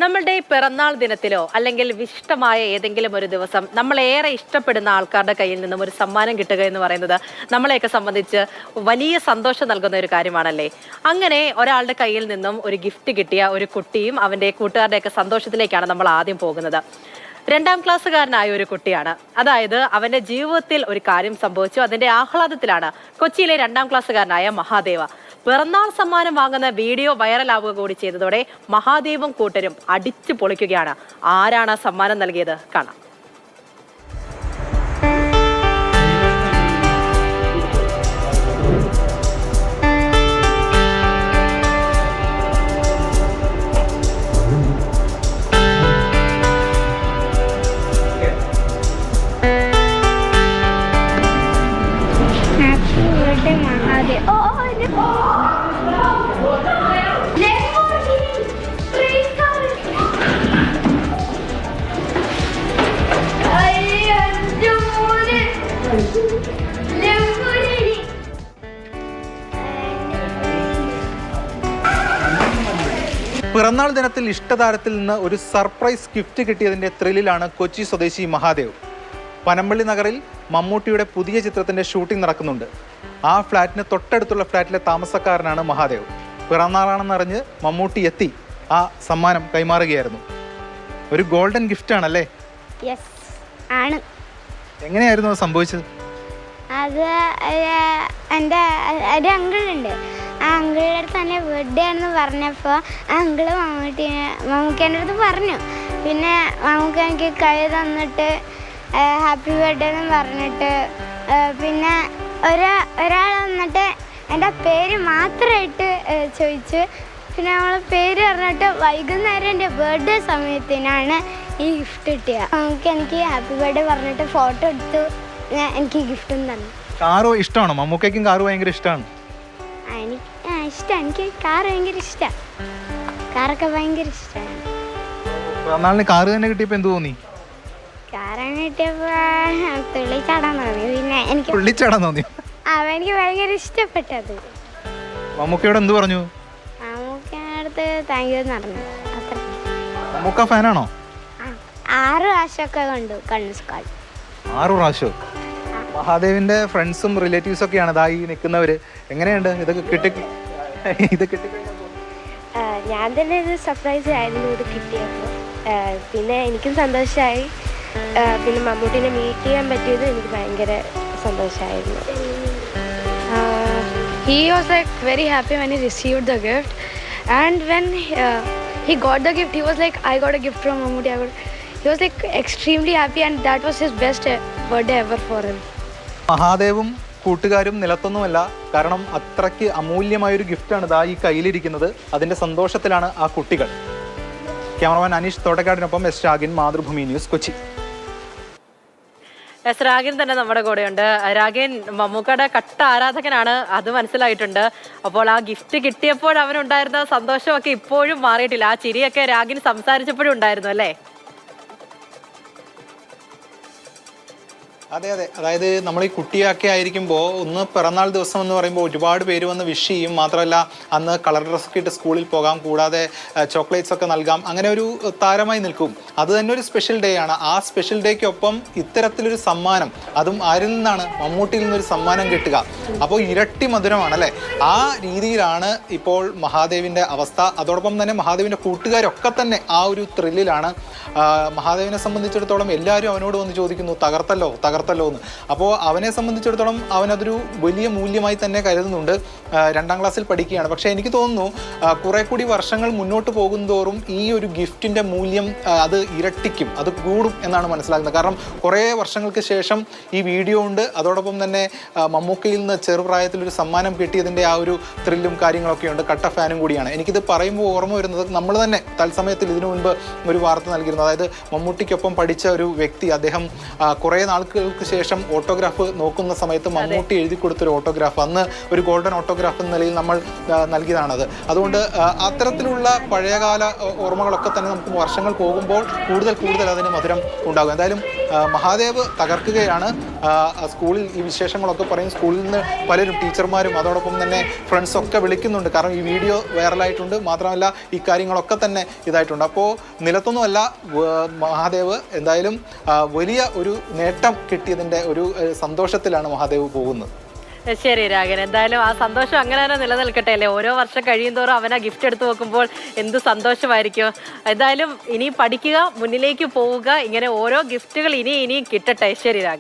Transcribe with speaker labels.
Speaker 1: നമ്മളുടെ പിറന്നാൾ ദിനത്തിലോ അല്ലെങ്കിൽ ഇഷ്ടമായ ഏതെങ്കിലും ഒരു ദിവസം നമ്മളേറെ ഇഷ്ടപ്പെടുന്ന ആൾക്കാരുടെ കയ്യിൽ നിന്നും ഒരു സമ്മാനം കിട്ടുക എന്ന് പറയുന്നത് നമ്മളെയൊക്കെ സംബന്ധിച്ച് വലിയ സന്തോഷം നൽകുന്ന ഒരു കാര്യമാണല്ലേ. അങ്ങനെ ഒരാളുടെ കയ്യിൽ നിന്നും ഒരു ഗിഫ്റ്റ് കിട്ടിയ ഒരു കുട്ടിയും അവന്റെ കൂട്ടുകാരുടെയൊക്കെ സന്തോഷത്തിലേക്കാണ് നമ്മൾ ആദ്യം പോകുന്നത്. 2ാം ക്ലാസ്സുകാരനായ ഒരു കുട്ടിയാണ്. അതായത് അവന്റെ ജീവിതത്തിൽ ഒരു കാര്യം സംഭവിച്ചു. അതിന്റെ ആഹ്ലാദത്തിലാണ് കൊച്ചിയിലെ 2ാം ക്ലാസ്സുകാരനായ മഹാദേവ പിറന്നാൾ സമ്മാനം വാങ്ങുന്ന വീഡിയോ വൈറലാവുക കൂടി ചെയ്തതോടെ മഹാദേവും കൂട്ടരും അടിച്ചു പൊളിക്കുകയാണ്. ആരാണ് സമ്മാനം നൽകിയത് കാണാം.
Speaker 2: പിറന്നാൾ ദിനത്തിൽ ഇഷ്ടതാരത്തിൽ നിന്ന് ഒരു സർപ്രൈസ് ഗിഫ്റ്റ് കിട്ടിയതിൻ്റെ ത്രില്ലിലാണ് കൊച്ചി സ്വദേശി മഹാദേവ്. പനമ്പള്ളി നഗറിൽ മമ്മൂട്ടിയുടെ പുതിയ ചിത്രത്തിൻ്റെ ഷൂട്ടിംഗ് നടക്കുന്നുണ്ട്. ആ ഫ്ലാറ്റിന് തൊട്ടടുത്തുള്ള ഫ്ലാറ്റിലെ താമസക്കാരനാണ് മഹാദേവ്. പിറന്നാളാണെന്നറിഞ്ഞ് മമ്മൂട്ടി എത്തി ആ സമ്മാനം കൈമാറുകയായിരുന്നു. ഒരു ഗോൾഡൻ ഗിഫ്റ്റ് ആണല്ലേ?
Speaker 3: ആണ്.
Speaker 2: എങ്ങനെയായിരുന്നു അത് സംഭവിച്ചത്?
Speaker 3: അത് എൻ്റെ ഒരു അങ്കിളുണ്ട്. ആ അങ്കിളുടെ അടുത്ത് തന്നെ ബർത്ത്ഡേ ആണെന്ന് പറഞ്ഞപ്പോൾ ആ അങ്കിള് മമ്മൂക്കേൻ്റെ അടുത്ത് പറഞ്ഞു. പിന്നെ മമ്മൂക്ക എനിക്ക് കൈ തന്നിട്ട് ഹാപ്പി ബർത്ത്ഡേ എന്ന് പറഞ്ഞിട്ട് പിന്നെ ഒരാൾ വന്നിട്ട് എൻ്റെ പേര് മാത്രമായിട്ട് ചോദിച്ചു. പിന്നെ നമ്മൾ പേര് പറഞ്ഞിട്ട് വൈകുന്നേരം എൻ്റെ ബർത്ത്ഡേ സമയത്തിനാണ് ഈ ഗിഫ്റ്റ് കിട്ടിയത്. നമുക്ക് എനിക്ക് ഹാപ്പി ബർത്ത്ഡേ പറഞ്ഞിട്ട് ഫോട്ടോ എടുത്തു എനിക്ക് ഗിഫ്റ്റും തന്നു.
Speaker 2: കാറ് ഇഷ്ടമാണോ? മമ്മൂക്കയ്ക്കും കാറ് ഭയങ്കര ഇഷ്ടമാണ്.
Speaker 3: ഇഷ്ടം, എനിക്ക് കാർ ഭയങ്കര ഇഷ്ടമാണ്. കാറൊക്കെ ഭയങ്കര ഇഷ്ടമാണ്.
Speaker 2: പിറന്നാളിന് കാറ് തന്നെ കിട്ടിയപ്പോൾ എന്ത് തോന്നി?
Speaker 3: കാറാണ് കിട്ടിയപ്പോൾ തുള്ളിച്ചാടാൻ തോന്നി. പിന്നെ എനിക്ക്
Speaker 2: തുള്ളിച്ചാടാൻ തോന്നി.
Speaker 3: എനിക്ക് ഭയങ്കര ഇഷ്ടപ്പെട്ടത്.
Speaker 2: മമ്മൂക്കയോട് എന്ത് പറഞ്ഞു?
Speaker 3: മമ്മൂക്കടുത്ത് താങ്ക് യു എന്ന് പറഞ്ഞു. അത്ര.
Speaker 2: മമ്മൂക്ക ഫാനാണോ?
Speaker 3: 6 പ്രാവശ്യമൊക്കെ കണ്ടു കണ്ണുസ്കാൾ.
Speaker 2: 6 പ്രാവശ്യം. മഹാദേവിന്റെ ഫ്രണ്ട്സും റിലേറ്റീവ്സും ഒക്കെയാണ് ഇതായി നിൽക്കുന്നവര്. എങ്ങനെയുണ്ട് ഇതൊക്കെ കിട്ടി?
Speaker 3: ഞാൻ തന്നെ ഇത് സർപ്രൈസ് ആയിരുന്നു ഇത് കിട്ടിയപ്പോൾ. പിന്നെ എനിക്കും സന്തോഷമായി. പിന്നെ മമ്മൂട്ടിനെ മീറ്റ് ചെയ്യാൻ പറ്റിയത് എനിക്ക് ഭയങ്കര സന്തോഷമായിരുന്നു.
Speaker 4: He was like very happy when he received the gift, and when he got the gift, he was like, I got a gift from Mammootty. He was like extremely happy, and that was his best birthday ever for him.
Speaker 2: മഹാദേവും കൂട്ടുകാരും നിലത്തൊന്നുമല്ല. കാരണം അത്രയ്ക്ക് അമൂല്യമായൊരു ഗിഫ്റ്റാണ് ഇതാ ഈ കയ്യിലിരിക്കുന്നത്. അതിൻ്റെ സന്തോഷത്തിലാണ് ആ കുട്ടികൾ. Cameraman Aneesh തോട്ടക്കാടിനൊപ്പം S Ragin, Mathrubhumi news, Kochi.
Speaker 1: S Ragin തന്നെ നമ്മുടെ കൂടെയുണ്ട്. രാഗിൻ മമ്മൂക്കയുടെ കട്ട ആരാധകനാണ്, അത് മനസ്സിലായിട്ടുണ്ട്. അപ്പോൾ ആ ഗിഫ്റ്റ് കിട്ടിയപ്പോൾ അവനുണ്ടായിരുന്ന സന്തോഷമൊക്കെ ഇപ്പോഴും മാറിയിട്ടില്ല. ആ ചിരിയൊക്കെ രാഗിൻ സംസാരിച്ചപ്പോഴും ഉണ്ടായിരുന്നു അല്ലേ?
Speaker 2: അതെ. അതായത് നമ്മൾ ഈ കുട്ടിയൊക്കെ ആയിരിക്കുമ്പോൾ ഒന്ന് പിറന്നാൾ ദിവസം എന്ന് പറയുമ്പോൾ ഒരുപാട് പേര് വന്ന് വിഷ് ചെയ്യും. മാത്രമല്ല അന്ന് കളർ ഡ്രസ്സൊക്കെ ഇട്ട് സ്കൂളിൽ പോകാം, കൂടാതെ ചോക്ലേറ്റ്സ് ഒക്കെ നൽകാം. അങ്ങനെ ഒരു താരമായി നിൽക്കും. അത് തന്നെ ഒരു സ്പെഷ്യൽ ഡേ ആണ്. ആ സ്പെഷ്യൽ ഡേക്കൊപ്പം ഇത്തരത്തിലൊരു സമ്മാനം, അതും ആരിൽ നിന്നാണ്? മമ്മൂട്ടിയിൽ നിന്നൊരു സമ്മാനം കിട്ടുക. അപ്പോൾ ഇരട്ടി മധുരമാണ് അല്ലേ? ആ രീതിയിലാണ് ഇപ്പോൾ മഹാദേവിൻ്റെ അവസ്ഥ. അതോടൊപ്പം തന്നെ മഹാദേവിൻ്റെ കൂട്ടുകാരൊക്കെ തന്നെ ആ ഒരു ത്രില്ലിലാണ്. മഹാദേവിനെ സംബന്ധിച്ചിടത്തോളം എല്ലാവരും അവനോട് വന്ന് ചോദിക്കുന്നു, തകർത്തല്ലോ എന്ന്. അപ്പോൾ അവനെ സംബന്ധിച്ചിടത്തോളം അവനതൊരു വലിയ മൂല്യമായി തന്നെ കരുതുന്നുണ്ട്. 2ാം ക്ലാസ്സിൽ പഠിക്കുകയാണ്. പക്ഷേ എനിക്ക് തോന്നുന്നു കുറെ കൂടി വർഷങ്ങൾ മുന്നോട്ട് പോകുന്തോറും ഈ ഒരു ഗിഫ്റ്റിൻ്റെ മൂല്യം അത് ഇരട്ടിക്കും, അത് കൂടും എന്നാണ് മനസ്സിലാക്കുന്നത്. കാരണം കുറേ വർഷങ്ങൾക്ക് ശേഷം ഈ വീഡിയോ ഉണ്ട്. അതോടൊപ്പം തന്നെ മമ്മൂക്കയിൽ നിന്ന് ചെറുപ്രായത്തിലൊരു സമ്മാനം കിട്ടിയതിൻ്റെ ആ ഒരു ത്രില്ലും കാര്യങ്ങളൊക്കെ ഉണ്ട്. കട്ട ഫാനും കൂടിയാണ്. എനിക്കിത് പറയുമ്പോൾ ഓർമ്മ വരുന്നത് നമ്മൾ തന്നെ തത്സമയത്തിൽ ഇതിനു മുൻപ് ഒരു വാർത്ത നൽകിയിരുന്നു. അതായത് മമ്മൂട്ടിക്കൊപ്പം പഠിച്ച ഒരു വ്യക്തി, അദ്ദേഹം കുറേ നാൾക്ക് ശേഷം ഓട്ടോഗ്രാഫ് നോക്കുന്ന സമയത്ത് മമ്മൂട്ടി എഴുതി കൊടുത്തൊരു ഓട്ടോഗ്രാഫ്, അന്ന് ഒരു ഗോൾഡൻ ഓട്ടോഗ്രാഫ് എന്ന നിലയിൽ നമ്മൾ നൽകിയതാണത്. അതുകൊണ്ട് അത്തരത്തിലുള്ള പഴയകാല ഓർമ്മകളൊക്കെ തന്നെ നമുക്ക് വർഷങ്ങൾ പോകുമ്പോൾ കൂടുതൽ അതിന് മധുരം ഉണ്ടാകും. എന്തായാലും മഹാദേവ് തകർക്കുകയാണ്. സ്കൂളിൽ ഈ വിശേഷങ്ങളൊക്കെ പറയും. സ്കൂളിൽ നിന്ന് പലരും ടീച്ചർമാരും അതോടൊപ്പം തന്നെ ഫ്രണ്ട്സൊക്കെ വിളിക്കുന്നുണ്ട്. കാരണം ഈ വീഡിയോ വൈറലായിട്ടുണ്ട്. മാത്രമല്ല ഈ കാര്യങ്ങളൊക്കെ തന്നെ ഇതായിട്ടുണ്ട്. അപ്പോൾ നിലത്തൊന്നുമല്ല മഹാദേവ് എന്തായാലും വലിയ ഒരു നേട്ടം കിട്ടിയതിൻ്റെ ഒരു സന്തോഷത്തിലാണ് മഹാദേവ് പോകുന്നത്.
Speaker 1: ശരി രാഗൻ, എന്തായാലും ആ സന്തോഷം അങ്ങനെ തന്നെ നിലനിൽക്കട്ടെ അല്ലേ. ഓരോ വർഷം കഴിയുന്തോറും അവനാ ഗിഫ്റ്റ് എടുത്ത് നോക്കുമ്പോൾ എന്ത് സന്തോഷമായിരിക്കും. എന്തായാലും ഇനി പഠിക്കുക, മുന്നിലേക്ക് പോവുക, ഇങ്ങനെ ഓരോ ഗിഫ്റ്റുകൾ ഇനിയും കിട്ടട്ടെ. ശരി രാഗൻ.